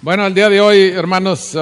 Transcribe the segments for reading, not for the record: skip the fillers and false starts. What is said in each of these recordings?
Bueno, el día de hoy, hermanos,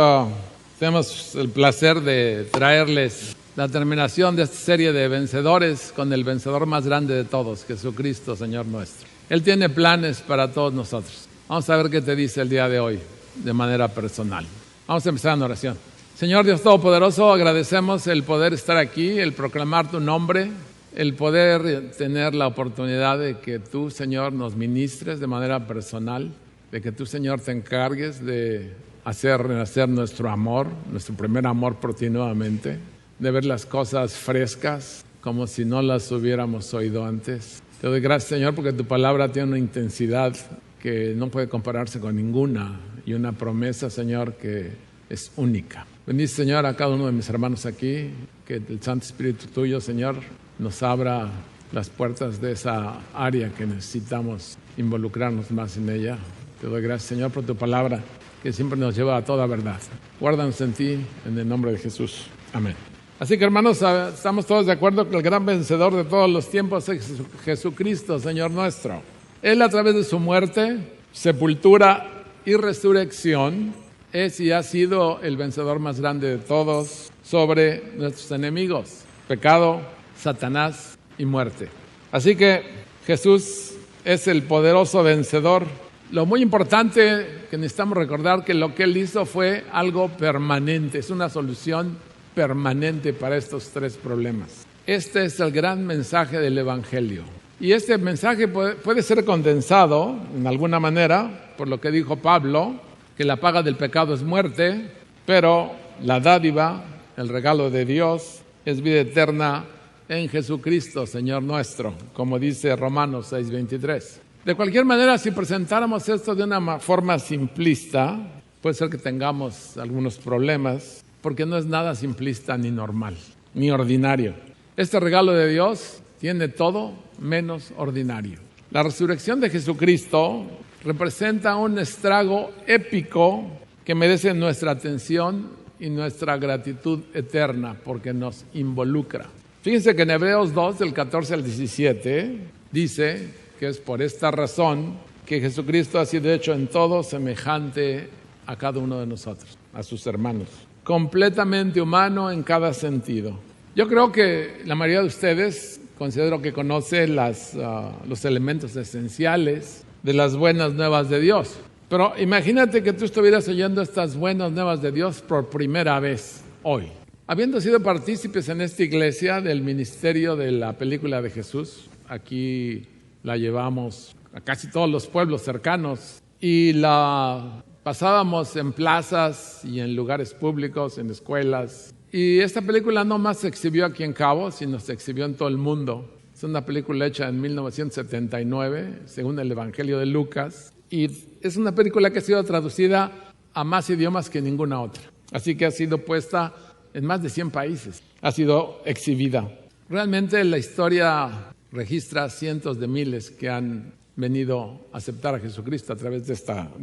tenemos el placer de traerles la terminación de esta serie de vencedores con el vencedor más grande de todos, Jesucristo, Señor nuestro. Él tiene planes para todos nosotros. Vamos a ver qué te dice el día de hoy de manera personal. Vamos a empezar en oración. Señor Dios Todopoderoso, agradecemos el poder estar aquí, el proclamar tu nombre, el poder tener la oportunidad de que tú, Señor, nos ministres de manera personal, de que tú, Señor, te encargues de hacer renacer nuestro amor, nuestro primer amor por ti nuevamente, de ver las cosas frescas como si no las hubiéramos oído antes. Te doy gracias, Señor, porque tu palabra tiene una intensidad que no puede compararse con ninguna y una promesa, Señor, que es única. Bendice, Señor, a cada uno de mis hermanos aquí, que el Santo Espíritu tuyo, Señor, nos abra las puertas de esa área que necesitamos involucrarnos más en ella. Te doy gracias, Señor, por tu palabra, que siempre nos lleva a toda verdad. Guárdanos en ti, en el nombre de Jesús. Amén. Así que, hermanos, estamos todos de acuerdo que el gran vencedor de todos los tiempos es Jesucristo, Señor nuestro. Él, a través de su muerte, sepultura y resurrección, es y ha sido el vencedor más grande de todos sobre nuestros enemigos: pecado, Satanás y muerte. Así que Jesús es el poderoso vencedor. Lo muy importante que necesitamos recordar que lo que Él hizo fue algo permanente, es una solución permanente para estos tres problemas. Este es el gran mensaje del Evangelio. Y este mensaje puede ser condensado en alguna manera por lo que dijo Pablo, que la paga del pecado es muerte, pero la dádiva, el regalo de Dios, es vida eterna en Jesucristo, Señor nuestro, como dice Romanos 6:23. De cualquier manera, si presentáramos esto de una forma simplista, puede ser que tengamos algunos problemas, porque no es nada simplista ni normal, ni ordinario. Este regalo de Dios tiene todo menos ordinario. La resurrección de Jesucristo representa un estrago épico que merece nuestra atención y nuestra gratitud eterna, porque nos involucra. Fíjense que en Hebreos 2, del 14 al 17, dice que es por esta razón que Jesucristo ha sido hecho en todo semejante a cada uno de nosotros, a sus hermanos, completamente humano en cada sentido. Yo creo que la mayoría de ustedes considero que conoce los elementos esenciales de las buenas nuevas de Dios. Pero imagínate que tú estuvieras oyendo estas buenas nuevas de Dios por primera vez hoy. Habiendo sido partícipes en esta iglesia del ministerio de la película de Jesús, aquí la llevamos a casi todos los pueblos cercanos y la pasábamos en plazas y en lugares públicos, en escuelas. Y esta película no más se exhibió aquí en Cabo, sino se exhibió en todo el mundo. Es una película hecha en 1979, según el Evangelio de Lucas. Y es una película que ha sido traducida a más idiomas que ninguna otra. Así que ha sido puesta en más de 100 países. Ha sido exhibida. Realmente la historia registra cientos de miles que han venido a aceptar a Jesucristo a través de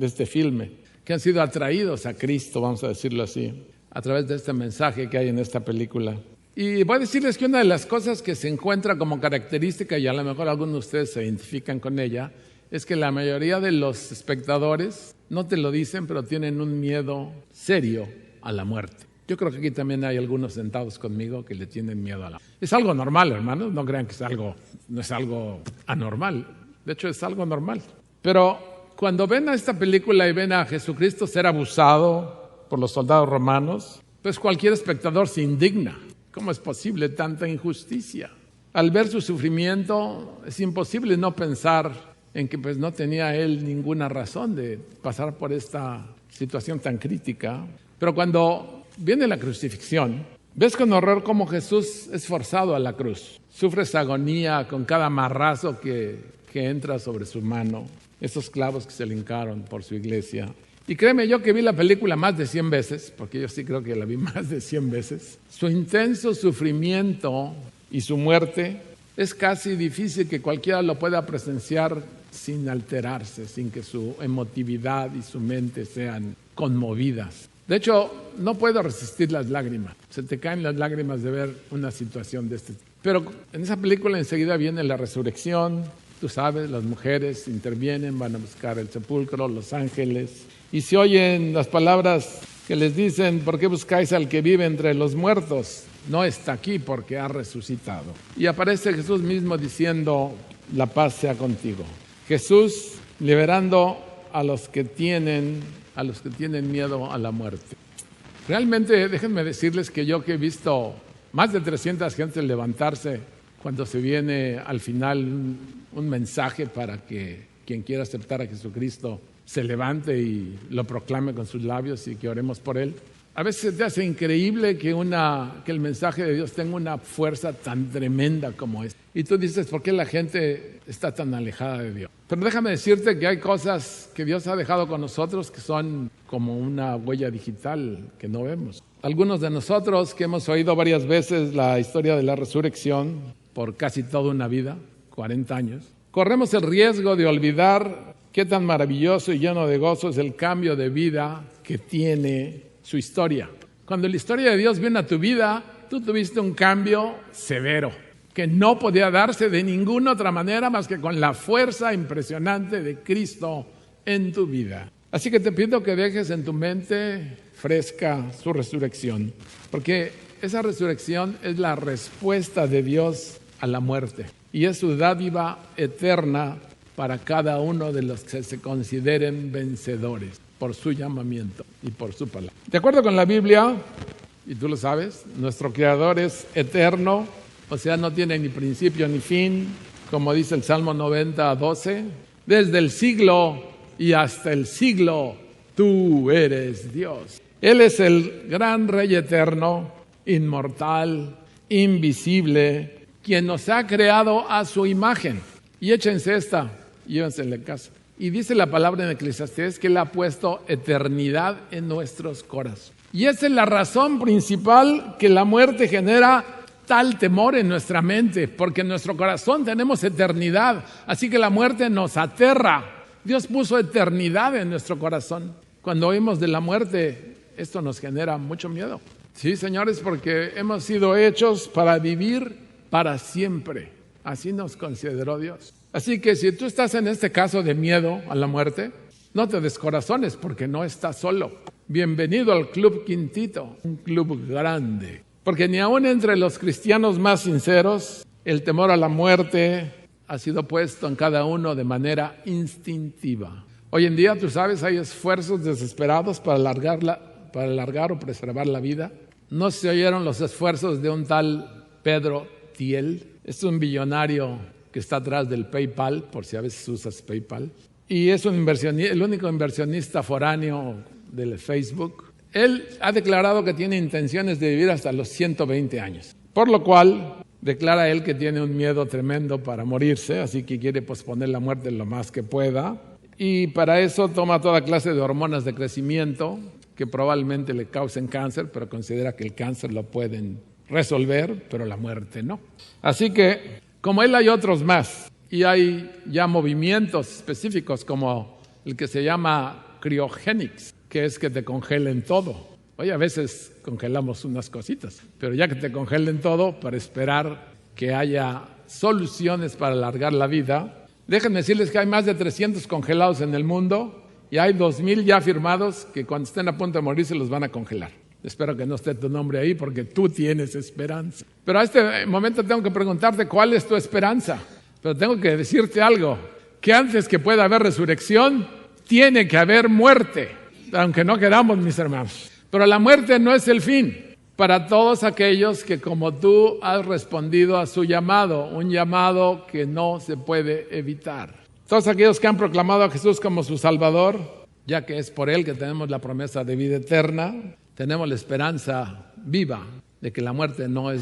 este filme, que han sido atraídos a Cristo, vamos a decirlo así, a través de este mensaje que hay en esta película. Y voy a decirles que una de las cosas que se encuentra como característica, y a lo mejor algunos de ustedes se identifican con ella, es que la mayoría de los espectadores no te lo dicen, pero tienen un miedo serio a la muerte. Yo creo que aquí también hay algunos sentados conmigo que le tienen miedo a la muerte. Es algo normal, hermanos, no crean que no es algo anormal. De hecho, es algo normal. Pero cuando ven a esta película y ven a Jesucristo ser abusado por los soldados romanos, pues cualquier espectador se indigna. ¿Cómo es posible tanta injusticia? Al ver su sufrimiento, es imposible no pensar en que pues no tenía él ninguna razón de pasar por esta situación tan crítica. Pero cuando viene la crucifixión, ves con horror cómo Jesús es forzado a la cruz. Sufre esa agonía con cada marrazo que entra sobre su mano, esos clavos que se le hincaron por su iglesia. Y créeme, yo que vi la película más de 100 veces, porque yo sí creo que la vi más de 100 veces, su intenso sufrimiento y su muerte es casi difícil que cualquiera lo pueda presenciar sin alterarse, sin que su emotividad y su mente sean conmovidas. De hecho, no puedo resistir las lágrimas. Se te caen las lágrimas de ver una situación de este tipo. Pero en esa película enseguida viene la resurrección. Tú sabes, las mujeres intervienen, van a buscar el sepulcro, los ángeles. y se oyen las palabras que les dicen: ¿por qué buscáis al que vive entre los muertos? No está aquí porque ha resucitado. Y aparece Jesús mismo diciendo: la paz sea contigo. Jesús liberando a los que tienen miedo a la muerte. Realmente, déjenme decirles que yo, que he visto más de 300 gentes levantarse cuando se viene al final un mensaje para que quien quiera aceptar a Jesucristo se levante y lo proclame con sus labios y que oremos por él. A veces te hace increíble que el mensaje de Dios tenga una fuerza tan tremenda como esta. Y tú dices: ¿por qué la gente está tan alejada de Dios? Pero déjame decirte que hay cosas que Dios ha dejado con nosotros que son como una huella digital que no vemos. Algunos de nosotros que hemos oído varias veces la historia de la resurrección por casi toda una vida, 40 años, corremos el riesgo de olvidar qué tan maravilloso y lleno de gozo es el cambio de vida que tiene su historia. Cuando la historia de Dios viene a tu vida, tú tuviste un cambio severo que no podía darse de ninguna otra manera más que con la fuerza impresionante de Cristo en tu vida. Así que te pido que dejes en tu mente fresca su resurrección, porque esa resurrección es la respuesta de Dios a la muerte y es su dádiva eterna para cada uno de los que se consideren vencedores por su llamamiento y por su palabra. De acuerdo con la Biblia, y tú lo sabes, nuestro Creador es eterno, o sea, no tiene ni principio ni fin, como dice el Salmo 90:12. Desde el siglo y hasta el siglo, tú eres Dios. Él es el gran Rey eterno, inmortal, invisible, quien nos ha creado a su imagen. Y échense esta, llévensela en casa. Y dice la palabra en Eclesiastés que Él ha puesto eternidad en nuestros corazones. Y esa es la razón principal que la muerte genera tal temor en nuestra mente, porque en nuestro corazón tenemos eternidad, así que la muerte nos aterra. Dios puso eternidad en nuestro corazón. Cuando oímos de la muerte, esto nos genera mucho miedo. Sí, señores, porque hemos sido hechos para vivir para siempre. Así nos consideró Dios. Así que si tú estás en este caso de miedo a la muerte, no te descorazones porque no estás solo. Bienvenido al Club Quintito, un club grande. Porque ni aún entre los cristianos más sinceros, el temor a la muerte ha sido puesto en cada uno de manera instintiva. Hoy en día, tú sabes, hay esfuerzos desesperados para alargar o preservar la vida. No se oyeron los esfuerzos de un tal Pedro Thiel. Es un billonario que está atrás del PayPal, por si a veces usas PayPal. Y es el único inversionista foráneo del Facebook. Él ha declarado que tiene intenciones de vivir hasta los 120 años, por lo cual declara él que tiene un miedo tremendo para morirse, así que quiere posponer la muerte lo más que pueda, y para eso toma toda clase de hormonas de crecimiento que probablemente le causen cáncer, pero considera que el cáncer lo pueden resolver, pero la muerte no. Así que, como él, hay otros más, y hay ya movimientos específicos como el que se llama cryogenics, que es que te congelen todo. Oye, a veces congelamos unas cositas, pero ya que te congelen todo para esperar que haya soluciones para alargar la vida. Déjenme decirles que hay más de 300 congelados en el mundo y hay 2,000 ya firmados que cuando estén a punto de morir se los van a congelar. Espero que no esté tu nombre ahí porque tú tienes esperanza. Pero a este momento tengo que preguntarte cuál es tu esperanza. Pero tengo que decirte algo, que antes que pueda haber resurrección, tiene que haber muerte. Aunque no queramos, mis hermanos. Pero la muerte no es el fin para todos aquellos que, como tú, has respondido a su llamado, un llamado que no se puede evitar. Todos aquellos que han proclamado a Jesús como su Salvador, ya que es por Él que tenemos la promesa de vida eterna, tenemos la esperanza viva de que la muerte no es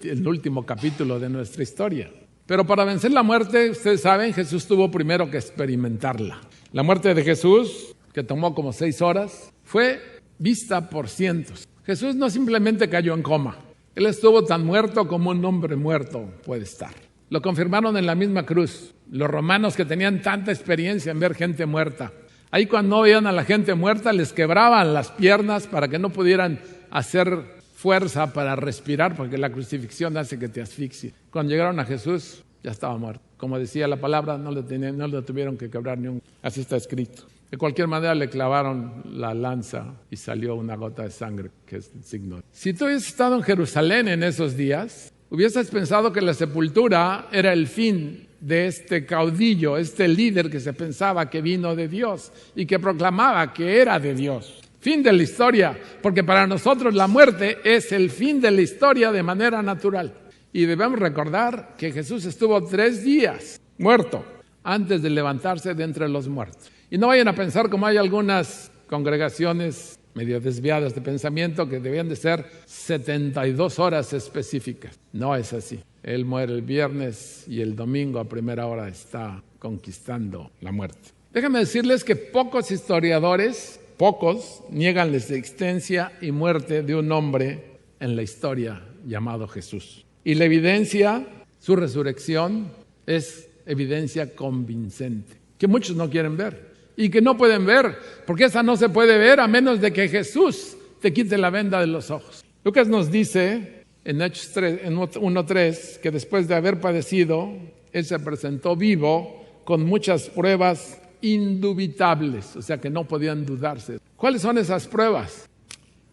el último capítulo de nuestra historia. Pero para vencer la muerte, ustedes saben, Jesús tuvo primero que experimentarla. La muerte de Jesús, que tomó como 6 horas, fue vista por cientos. Jesús no simplemente cayó en coma. Él estuvo tan muerto como un hombre muerto puede estar. Lo confirmaron en la misma cruz. Los romanos, que tenían tanta experiencia en ver gente muerta, ahí cuando no veían a la gente muerta les quebraban las piernas para que no pudieran hacer fuerza para respirar, porque la crucifixión hace que te asfixie. Cuando llegaron a Jesús, ya estaba muerto. Como decía la palabra, no le tuvieron que quebrar ni un. Así está escrito. De cualquier manera le clavaron la lanza y salió una gota de sangre, que es el signo. Si tú hubieses estado en Jerusalén en esos días, hubieses pensado que la sepultura era el fin de este caudillo, este líder que se pensaba que vino de Dios y que proclamaba que era de Dios. Fin de la historia, porque para nosotros la muerte es el fin de la historia de manera natural. Y debemos recordar que Jesús estuvo 3 días muerto antes de levantarse de entre los muertos. Y no vayan a pensar como hay algunas congregaciones medio desviadas de pensamiento que debían de ser 72 horas específicas. No es así. Él muere el viernes y el domingo a primera hora está conquistando la muerte. Déjenme decirles que pocos historiadores, niegan la existencia y muerte de un hombre en la historia llamado Jesús. Y la evidencia, su resurrección, es evidencia convincente, que muchos no quieren ver y que no pueden ver, porque esa no se puede ver a menos de que Jesús te quite la venda de los ojos. Lucas nos dice en Hechos 1:3 que después de haber padecido, Él se presentó vivo con muchas pruebas indubitables, o sea que no podían dudarse. ¿Cuáles son esas pruebas?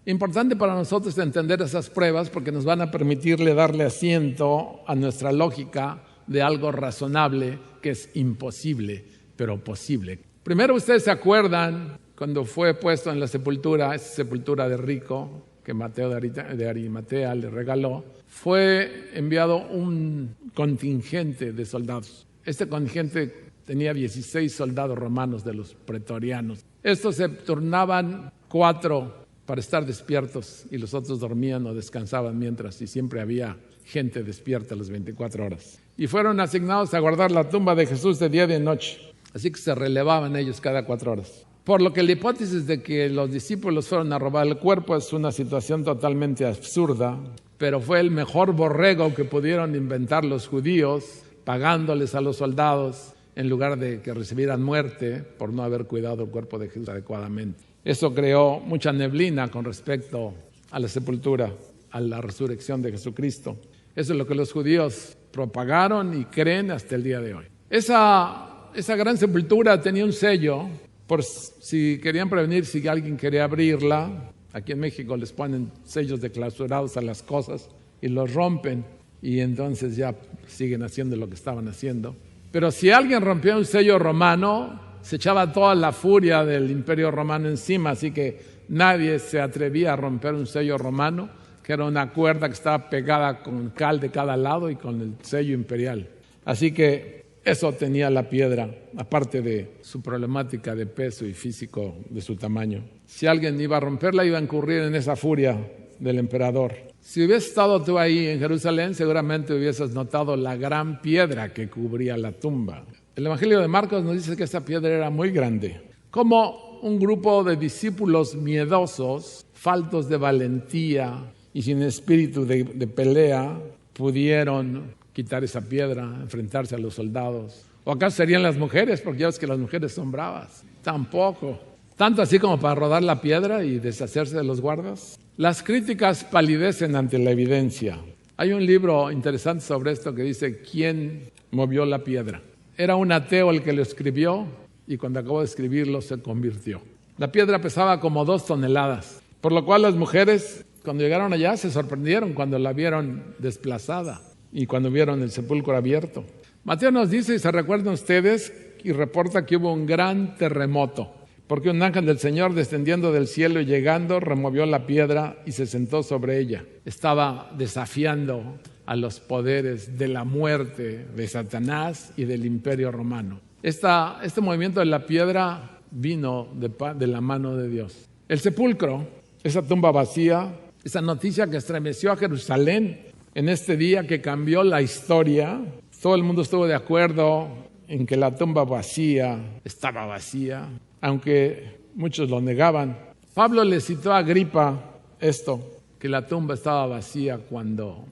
Importante para nosotros entender esas pruebas porque nos van a permitirle darle asiento a nuestra lógica de algo razonable que es imposible, pero posible. Primero, ustedes se acuerdan cuando fue puesto en la sepultura, esa sepultura de rico que Mateo de Arimatea le regaló, fue enviado un contingente de soldados. Este contingente tenía 16 soldados romanos de los pretorianos. Estos se turnaban 4 para estar despiertos y los otros dormían o descansaban mientras, y siempre había gente despierta las 24 horas. Y fueron asignados a guardar la tumba de Jesús de día y de noche. Así que se relevaban ellos cada 4 horas. Por lo que la hipótesis de que los discípulos fueron a robar el cuerpo es una situación totalmente absurda, pero fue el mejor borrego que pudieron inventar los judíos, pagándoles a los soldados en lugar de que recibieran muerte por no haber cuidado el cuerpo de Jesús adecuadamente. Eso creó mucha neblina con respecto a la sepultura, a la resurrección de Jesucristo. Eso es lo que los judíos propagaron y creen hasta el día de hoy. Esa gran sepultura tenía un sello, por si querían prevenir si alguien quería abrirla. Aquí en México les ponen sellos de clausurados a las cosas y los rompen y entonces ya siguen haciendo lo que estaban haciendo. Pero si alguien rompía un sello romano, se echaba toda la furia del Imperio Romano encima, así que nadie se atrevía a romper un sello romano, que era una cuerda que estaba pegada con cal de cada lado y con el sello imperial. Así que eso tenía la piedra, aparte de su problemática de peso y físico de su tamaño. Si alguien iba a romperla, iba a incurrir en esa furia del emperador. Si hubieses estado tú ahí en Jerusalén, seguramente hubieses notado la gran piedra que cubría la tumba. El Evangelio de Marcos nos dice que esa piedra era muy grande. Como un grupo de discípulos miedosos, faltos de valentía y sin espíritu de pelea, pudieron quitar esa piedra, enfrentarse a los soldados. ¿O acaso serían las mujeres? Porque ya ves que las mujeres son bravas. Tampoco. Tanto así como para rodar la piedra y deshacerse de los guardas. Las críticas palidecen ante la evidencia. Hay un libro interesante sobre esto que dice ¿quién movió la piedra? Era un ateo el que lo escribió y cuando acabó de escribirlo se convirtió. La piedra pesaba como 2 toneladas, por lo cual las mujeres cuando llegaron allá se sorprendieron cuando la vieron desplazada y cuando vieron el sepulcro abierto. Mateo nos dice, y se recuerdan ustedes, y reporta que hubo un gran terremoto, porque un ángel del Señor descendiendo del cielo y llegando removió la piedra y se sentó sobre ella. Estaba desafiando a los poderes de la muerte de Satanás y del Imperio Romano. Este movimiento de la piedra vino de la mano de Dios. El sepulcro, esa tumba vacía, esa noticia que estremeció a Jerusalén en este día que cambió la historia. Todo el mundo estuvo de acuerdo en que la tumba vacía estaba vacía, aunque muchos lo negaban. Pablo le citó a Agripa esto, que la tumba estaba vacía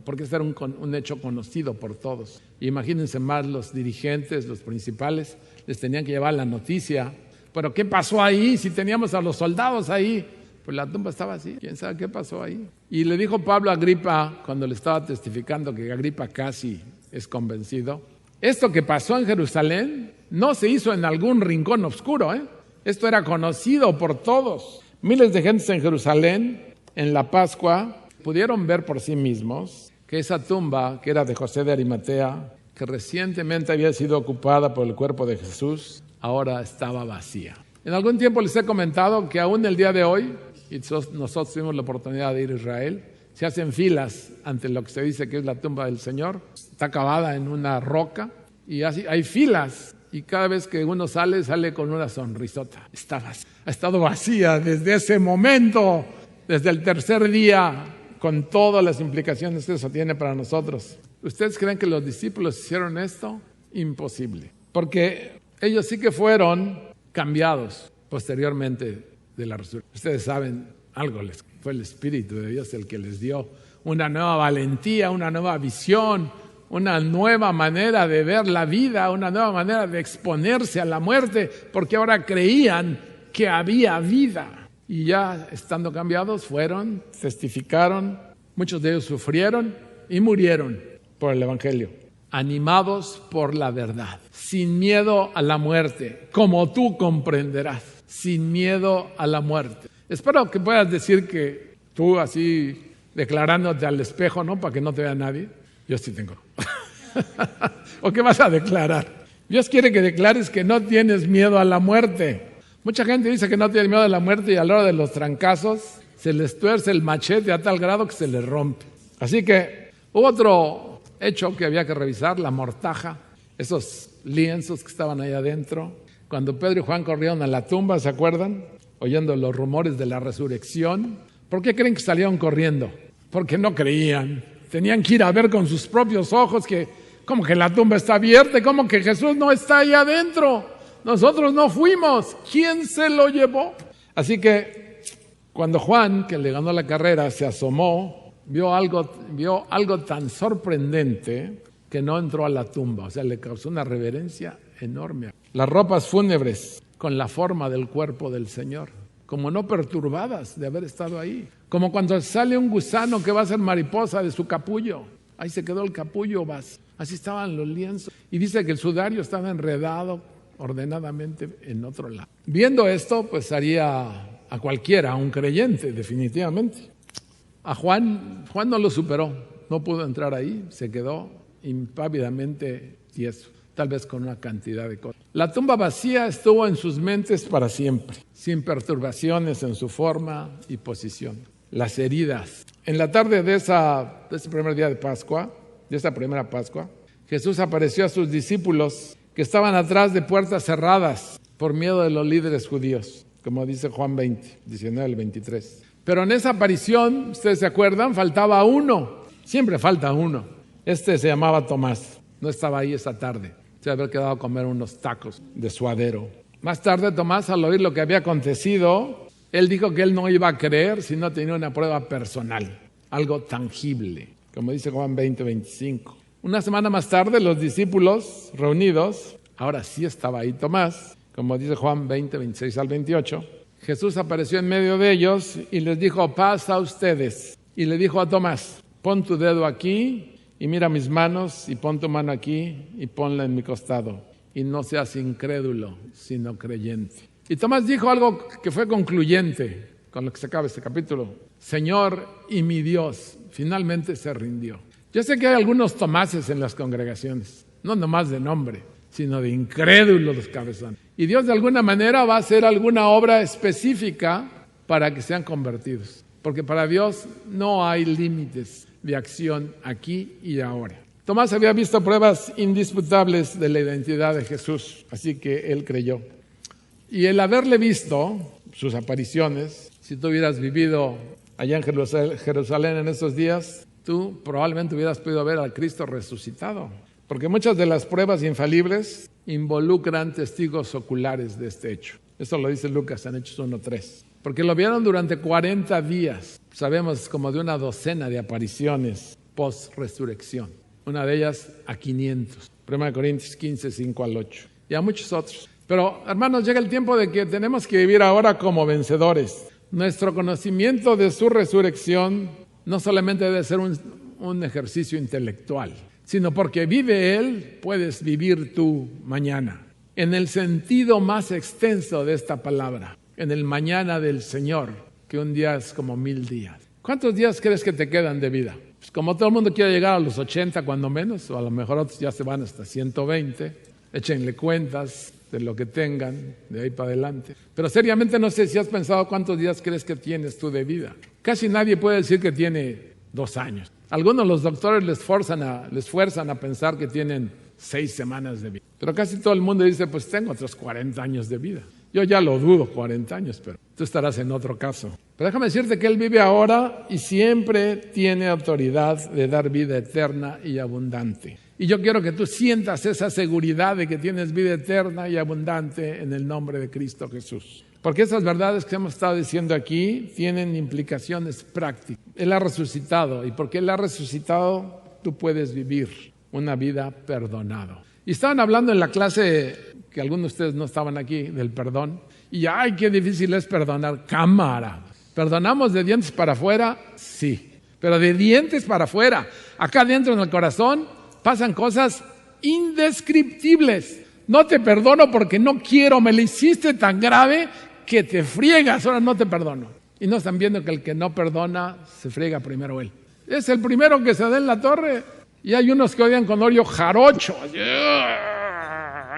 porque este era un hecho conocido por todos. Imagínense más los dirigentes, los principales, les tenían que llevar la noticia. Pero ¿qué pasó ahí? Si teníamos a los soldados ahí, pues la tumba estaba así. ¿Quién sabe qué pasó ahí? Y le dijo Pablo a Agripa, cuando le estaba testificando, que Agripa casi es convencido, esto que pasó en Jerusalén no se hizo en algún rincón oscuro, Esto era conocido por todos. Miles de gentes en Jerusalén, en la Pascua, pudieron ver por sí mismos que esa tumba, que era de José de Arimatea, que recientemente había sido ocupada por el cuerpo de Jesús, ahora estaba vacía. En algún tiempo les he comentado que aún el día de hoy, y nosotros tuvimos la oportunidad de ir a Israel, se hacen filas ante lo que se dice que es la tumba del Señor. Está cavada en una roca y así hay filas. Y cada vez que uno sale con una sonrisota. Ha estado vacía desde ese momento, desde el tercer día, con todas las implicaciones que eso tiene para nosotros. ¿Ustedes creen que los discípulos hicieron esto? Imposible. Porque ellos sí que fueron cambiados posteriormente de la resurrección. Ustedes saben, algo fue el Espíritu de Dios el que les dio una nueva valentía, una nueva visión, una nueva manera de ver la vida, una nueva manera de exponerse a la muerte, porque ahora creían que había vida. Y ya estando cambiados fueron, testificaron, muchos de ellos sufrieron y murieron por el Evangelio, animados por la verdad, sin miedo a la muerte, como tú comprenderás, sin miedo a la muerte. Espero que puedas decir que tú así declarándote al espejo, ¿no? Para que no te vea nadie. Yo sí tengo. ¿O qué vas a declarar? Dios quiere que declares que no tienes miedo a la muerte. Mucha gente dice que no tiene miedo a la muerte y a la hora de los trancazos se les tuerce el machete a tal grado que se les rompe. Así que hubo otro hecho que había que revisar, la mortaja, esos lienzos que estaban ahí adentro. Cuando Pedro y Juan corrieron a la tumba, ¿se acuerdan? Oyendo los rumores de la resurrección. ¿Por qué creen que salieron corriendo? Porque no creían. Tenían que ir a ver con sus propios ojos que como que la tumba está abierta, como que Jesús no está ahí adentro. Nosotros no fuimos. ¿Quién se lo llevó? Así que cuando Juan, que le ganó la carrera, se asomó, vio algo tan sorprendente que no entró a la tumba. O sea, le causó una reverencia enorme. Las ropas fúnebres con la forma del cuerpo del Señor, como no perturbadas de haber estado ahí. Como cuando sale un gusano que va a ser mariposa de su capullo. Ahí se quedó el capullo, así estaban los lienzos. Y dice que el sudario estaba enredado ordenadamente en otro lado. Viendo esto, pues haría a cualquiera, a un creyente, definitivamente. A Juan no lo superó, no pudo entrar ahí, se quedó impávidamente tieso, tal vez con una cantidad de cosas. La tumba vacía estuvo en sus mentes para siempre, sin perturbaciones en su forma y posición. Las heridas. En la tarde de ese primer día de Pascua, de esa primera Pascua, Jesús apareció a sus discípulos que estaban atrás de puertas cerradas por miedo de los líderes judíos, como dice Juan 20, 19 al 23. Pero en esa aparición, ustedes se acuerdan, faltaba uno, siempre falta uno. Se llamaba Tomás, no estaba ahí esa tarde, se había quedado a comer unos tacos de suadero. Más tarde Tomás, al oír lo que había acontecido, él dijo que él no iba a creer si no tenía una prueba personal, algo tangible, como dice Juan 20, 25. Una semana más tarde, los discípulos reunidos, ahora sí estaba ahí Tomás, como dice Juan 20, 26 al 28, Jesús apareció en medio de ellos y les dijo, paz a ustedes. Y le dijo a Tomás, pon tu dedo aquí y mira mis manos, y pon tu mano aquí y ponla en mi costado. Y no seas incrédulo, sino creyente. Y Tomás dijo algo que fue concluyente con lo que se acaba este capítulo. Señor y mi Dios, finalmente se rindió. Yo sé que hay algunos Tomáses en las congregaciones, no nomás de nombre, sino de incrédulos los cabezones. Y Dios de alguna manera va a hacer alguna obra específica para que sean convertidos. Porque para Dios no hay límites de acción aquí y ahora. Tomás había visto pruebas indisputables de la identidad de Jesús, así que él creyó. Y el haberle visto sus apariciones, si tú hubieras vivido allá en Jerusalén en esos días, tú probablemente hubieras podido ver al Cristo resucitado. Porque muchas de las pruebas infalibles involucran testigos oculares de este hecho. Esto lo dice Lucas en Hechos 1:3. Porque lo vieron durante 40 días. Sabemos como de una docena de apariciones post-resurrección. Una de ellas a 500. 1 Corintios 15, 5 al 8. Y a muchos otros. Pero, hermanos, llega el tiempo de que tenemos que vivir ahora como vencedores. Nuestro conocimiento de su resurrección no solamente debe ser un ejercicio intelectual, sino porque vive Él, puedes vivir tú mañana. en el sentido más extenso de esta palabra, en el mañana del Señor, que un día es como 1000 días. ¿Cuántos días crees que te quedan de vida? Pues como todo el mundo quiere llegar a los 80 cuando menos, o a lo mejor otros ya se van hasta 120, échenle cuentas de lo que tengan de ahí para adelante. Pero seriamente no sé si has pensado cuántos días crees que tienes tú de vida. Casi nadie puede decir que tiene 2 años. Algunos los doctores les fuerzan a pensar que tienen 6 semanas de vida. Pero casi todo el mundo dice, pues tengo otros 40 años de vida. Yo ya lo dudo, 40 años, pero tú estarás en otro caso. Pero déjame decirte que Él vive ahora y siempre tiene autoridad de dar vida eterna y abundante. Y yo quiero que tú sientas esa seguridad de que tienes vida eterna y abundante en el nombre de Cristo Jesús. Porque esas verdades que hemos estado diciendo aquí tienen implicaciones prácticas. Él ha resucitado, y porque Él ha resucitado, tú puedes vivir una vida perdonado. Y estaban hablando en la clase, que algunos de ustedes no estaban aquí, del perdón. Y ¡ay, qué difícil es perdonar! ¡Cámara! ¿Perdonamos de dientes para afuera? Sí. Pero de dientes para afuera. Acá dentro en el corazón pasan cosas indescriptibles. No te perdono porque no quiero, me lo hiciste tan grave que te friegas, ahora no te perdono. Y no están viendo que el que no perdona se friega primero él. Es el primero que se da en la torre. Y hay unos que odian con odio jarocho.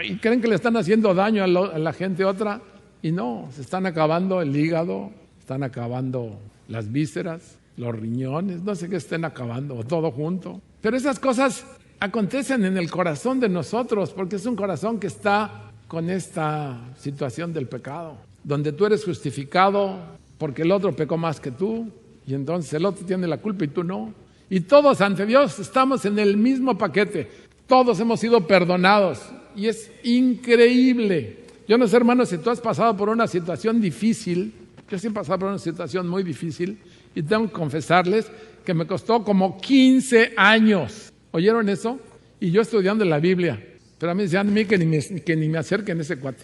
Y creen que le están haciendo daño a la gente otra. Y no, se están acabando el hígado, están acabando las vísceras, los riñones, no sé qué estén acabando, o todo junto. Pero esas cosas acontecen en el corazón de nosotros, porque es un corazón que está con esta situación del pecado, donde tú eres justificado porque el otro pecó más que tú, y entonces el otro tiene la culpa y tú no. Y todos ante Dios estamos en el mismo paquete, todos hemos sido perdonados, y es increíble. Yo no sé, hermano, si tú has pasado por una situación difícil. Yo sí he pasado por una situación muy difícil y tengo que confesarles que me costó como 15 años. ¿Oyeron eso? Y yo estudiando la Biblia. Pero a mí decían que ni me acerquen a ese cuate.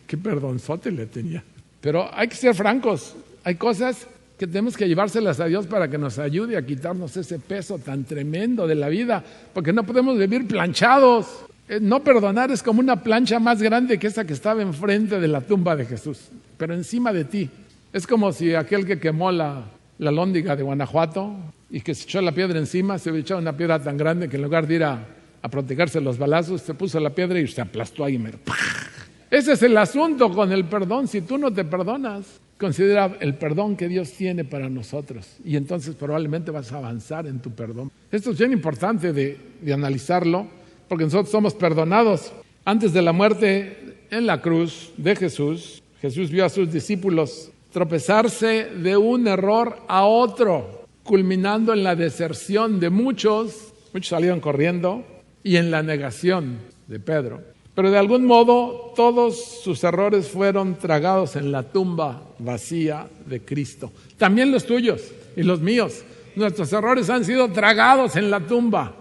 Qué perdonzote le tenía. Pero hay que ser francos. Hay cosas que tenemos que llevárselas a Dios para que nos ayude a quitarnos ese peso tan tremendo de la vida. Porque no podemos vivir planchados. No perdonar es como una plancha más grande que esa que estaba enfrente de la tumba de Jesús, pero encima de ti. Es como si aquel que quemó la alhóndiga de Guanajuato y que se echó la piedra encima, se hubiera echado una piedra tan grande que en lugar de ir a protegerse los balazos, se puso la piedra y se aplastó ahí. Ese es el asunto con el perdón. Si tú no te perdonas, considera el perdón que Dios tiene para nosotros y entonces probablemente vas a avanzar en tu perdón. Esto es bien importante de analizarlo, porque nosotros somos perdonados. Antes de la muerte en la cruz de Jesús, Jesús vio a sus discípulos tropezarse de un error a otro, culminando en la deserción de muchos salieron corriendo, y en la negación de Pedro. Pero de algún modo todos sus errores fueron tragados en la tumba vacía de Cristo. También los tuyos y los míos. Nuestros errores han sido tragados en la tumba.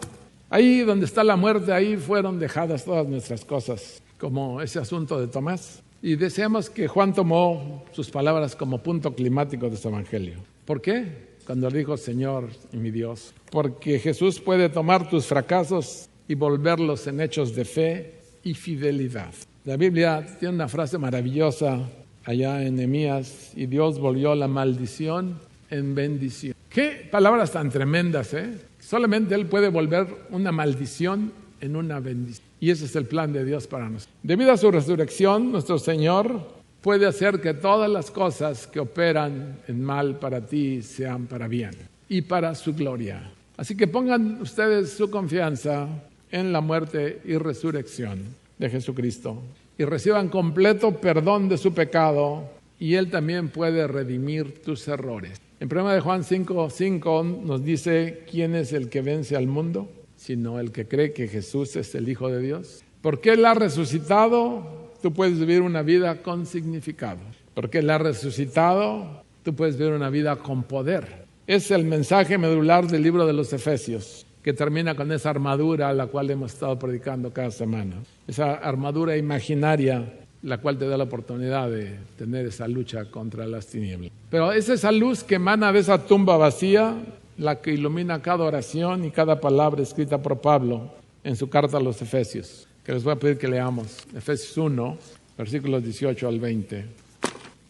Ahí donde está la muerte, ahí fueron dejadas todas nuestras cosas, como ese asunto de Tomás. Y deseamos que Juan tomó sus palabras como punto climático de este evangelio. ¿Por qué? Cuando dijo Señor y mi Dios. Porque Jesús puede tomar tus fracasos y volverlos en hechos de fe y fidelidad. La Biblia tiene una frase maravillosa allá en Nehemías: y Dios volvió la maldición en bendición. Qué palabras tan tremendas, ¿eh? Solamente Él puede volver una maldición en una bendición. Y ese es el plan de Dios para nosotros. Debido a su resurrección, nuestro Señor puede hacer que todas las cosas que operan en mal para ti sean para bien y para su gloria. Así que pongan ustedes su confianza en la muerte y resurrección de Jesucristo y reciban completo perdón de su pecado, y Él también puede redimir tus errores. En 1 Juan 5:5 nos dice: ¿quién es el que vence al mundo? Sino el que cree que Jesús es el Hijo de Dios. Porque Él ha resucitado, tú puedes vivir una vida con significado. Porque Él ha resucitado, tú puedes vivir una vida con poder. Es el mensaje medular del libro de los Efesios, que termina con esa armadura a la cual hemos estado predicando cada semana. Esa armadura imaginaria, la cual te da la oportunidad de tener esa lucha contra las tinieblas. Pero es esa luz que emana de esa tumba vacía la que ilumina cada oración y cada palabra escrita por Pablo en su carta a los Efesios. que les voy a pedir que leamos. Efesios 1, versículos 18 al 20.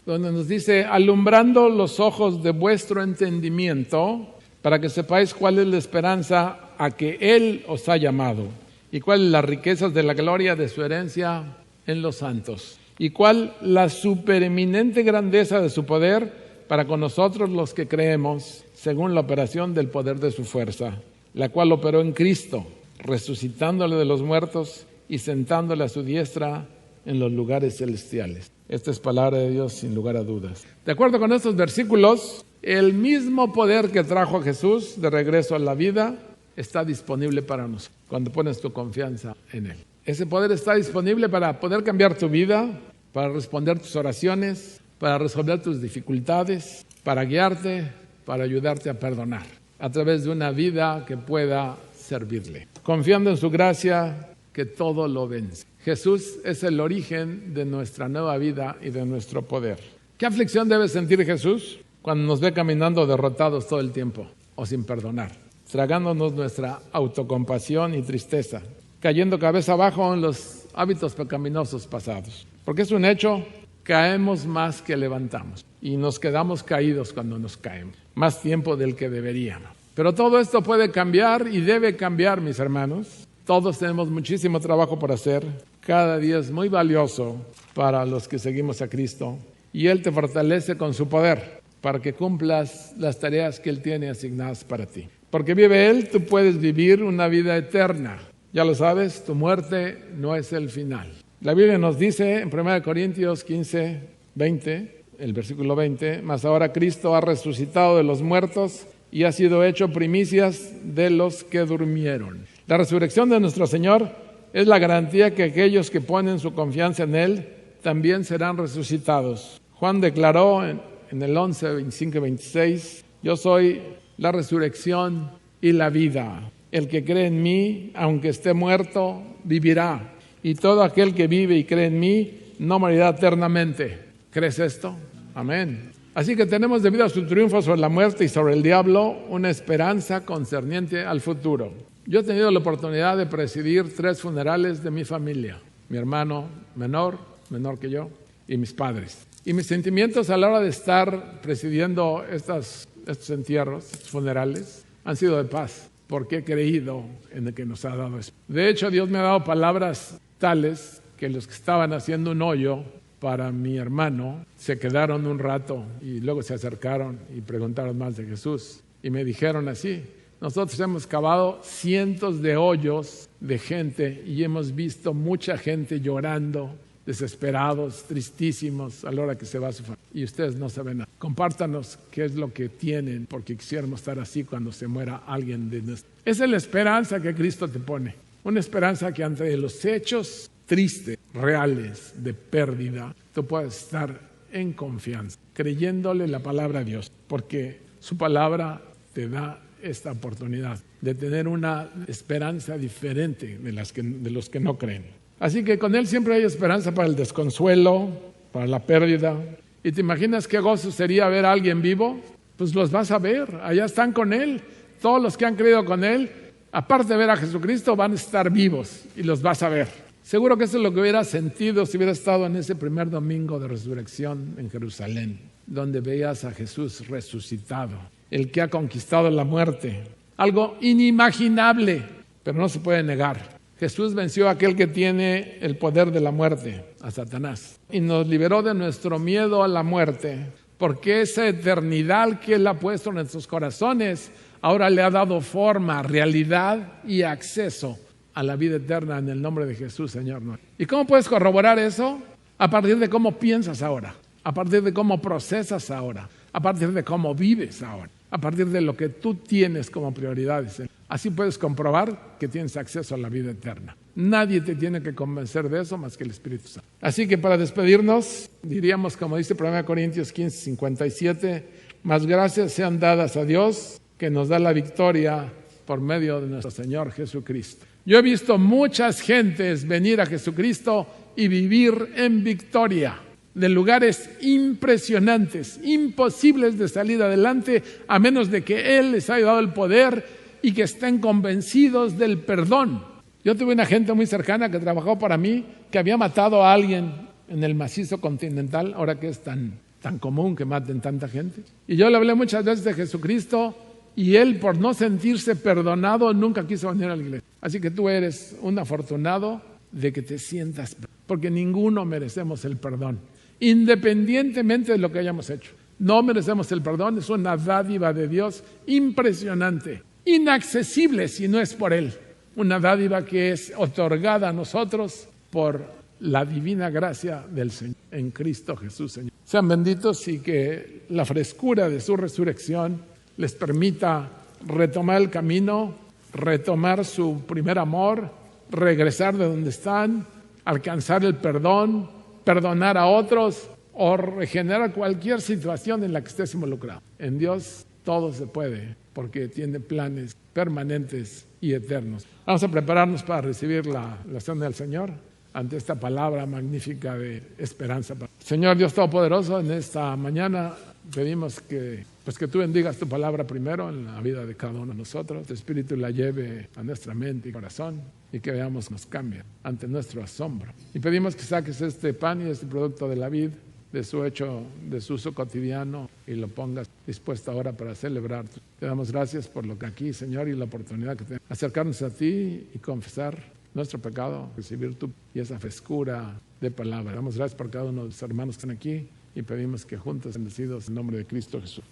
Donde nos dice, alumbrando los ojos de vuestro entendimiento, para que sepáis cuál es la esperanza a que Él os ha llamado, y cuáles las riquezas de la gloria de su herencia en los santos, y cuál la supereminente grandeza de su poder para con nosotros los que creemos, según la operación del poder de su fuerza, la cual operó en Cristo, resucitándole de los muertos y sentándole a su diestra en los lugares celestiales. Esta es palabra de Dios sin lugar a dudas. De acuerdo con estos versículos, el mismo poder que trajo a Jesús de regreso a la vida está disponible para nosotros cuando pones tu confianza en Él. Ese poder está disponible para poder cambiar tu vida, para responder tus oraciones, para resolver tus dificultades, para guiarte, para ayudarte a perdonar, a través de una vida que pueda servirle. Confiando en su gracia, que todo lo vence. Jesús es el origen de nuestra nueva vida y de nuestro poder. ¿Qué aflicción debe sentir Jesús cuando nos ve caminando derrotados todo el tiempo o sin perdonar? Tragándonos nuestra autocompasión y tristeza, cayendo cabeza abajo en los hábitos pecaminosos pasados. Porque es un hecho, caemos más que levantamos y nos quedamos caídos cuando nos caemos, más tiempo del que deberíamos. Pero todo esto puede cambiar y debe cambiar, mis hermanos. Todos tenemos muchísimo trabajo por hacer. Cada día es muy valioso para los que seguimos a Cristo y Él te fortalece con su poder para que cumplas las tareas que Él tiene asignadas para ti. Porque vive Él, tú puedes vivir una vida eterna. Ya lo sabes, tu muerte no es el final. La Biblia nos dice en 1 Corintios 15, 20, el versículo 20, mas ahora Cristo ha resucitado de los muertos y ha sido hecho primicias de los que durmieron. La resurrección de nuestro Señor es la garantía que aquellos que ponen su confianza en Él también serán resucitados. Juan declaró en el 11, 25 y 26, yo soy la resurrección y la vida. El que cree en mí, aunque esté muerto, vivirá. Y todo aquel que vive y cree en mí, no morirá eternamente. ¿Crees esto? Amén. Así que tenemos, debido a su triunfo sobre la muerte y sobre el diablo, una esperanza concerniente al futuro. Yo he tenido la oportunidad de presidir 3 funerales de mi familia. Mi hermano menor que yo, y mis padres. Y mis sentimientos a la hora de estar presidiendo estos entierros, estos funerales, han sido de paz, porque he creído en el que nos ha dado eso. De hecho, Dios me ha dado palabras tales que los que estaban haciendo un hoyo para mi hermano se quedaron un rato y luego se acercaron y preguntaron más de Jesús. Y me dijeron así, nosotros hemos cavado cientos de hoyos de gente y hemos visto mucha gente llorando, desesperados, tristísimos a la hora que se va a su familia. Y ustedes no saben nada. Compártanos qué es lo que tienen, porque quisiéramos estar así cuando se muera alguien de nosotros. Esa es la esperanza que Cristo te pone. Una esperanza que ante los hechos tristes, reales, de pérdida, tú puedes estar en confianza, creyéndole la palabra de Dios, porque su palabra te da esta oportunidad de tener una esperanza diferente de los que no creen. Así que con Él siempre hay esperanza para el desconsuelo, para la pérdida. ¿Y te imaginas qué gozo sería ver a alguien vivo? Pues los vas a ver, allá están con Él. Todos los que han creído con Él, aparte de ver a Jesucristo, van a estar vivos y los vas a ver. Seguro que eso es lo que hubiera sentido si hubiera estado en ese primer domingo de resurrección en Jerusalén, donde veías a Jesús resucitado, el que ha conquistado la muerte. Algo inimaginable, pero no se puede negar. Jesús venció a aquel que tiene el poder de la muerte, a Satanás, y nos liberó de nuestro miedo a la muerte, porque esa eternidad que Él ha puesto en nuestros corazones ahora le ha dado forma, realidad y acceso a la vida eterna en el nombre de Jesús, Señor nuestro. ¿Y cómo puedes corroborar eso? A partir de cómo piensas ahora, a partir de cómo procesas ahora, a partir de cómo vives ahora, a partir de lo que tú tienes como prioridades. Así puedes comprobar que tienes acceso a la vida eterna. Nadie te tiene que convencer de eso más que el Espíritu Santo. Así que para despedirnos, diríamos como dice 1 Corintios 15, 57, más gracias sean dadas a Dios que nos da la victoria por medio de nuestro Señor Jesucristo. Yo he visto muchas gentes venir a Jesucristo y vivir en victoria, de lugares impresionantes, imposibles de salir adelante, a menos de que Él les haya dado el poder y que estén convencidos del perdón Yo tuve una gente muy cercana que trabajó para mí, que había matado a alguien en el macizo continental, ahora que es tan común que maten tanta gente. Y yo le hablé muchas veces de Jesucristo, y él, por no sentirse perdonado, nunca quiso venir a la iglesia. Así que tú eres un afortunado de que te sientas, porque ninguno merecemos el perdón, independientemente de lo que hayamos hecho. No merecemos el perdón, es una dádiva de Dios impresionante, inaccesible si no es por Él. Una dádiva que es otorgada a nosotros por la divina gracia del Señor en Cristo Jesús, Señor. Sean benditos y que la frescura de su resurrección les permita retomar el camino, retomar su primer amor, regresar de donde están, alcanzar el perdón, perdonar a otros o regenerar cualquier situación en la que estés involucrado. En Dios todo se puede, porque tiene planes permanentes y eternos. Vamos a prepararnos para recibir la cena del Señor ante esta palabra magnífica de esperanza. Señor Dios Todopoderoso, en esta mañana pedimos que tú bendigas tu palabra primero en la vida de cada uno de nosotros. Tu Espíritu la lleve a nuestra mente y corazón y que veamos nos cambia ante nuestro asombro. Y pedimos que saques este pan y este producto de la vid, de su hecho, de su uso cotidiano, y lo pongas dispuesto ahora para celebrar. Te damos gracias por lo que aquí, Señor, y la oportunidad que tenemos de acercarnos a ti y confesar nuestro pecado, recibir tu y esa frescura de palabra. Damos gracias por cada uno de los hermanos que están aquí y pedimos que juntos, bendecidos en nombre de Cristo Jesús.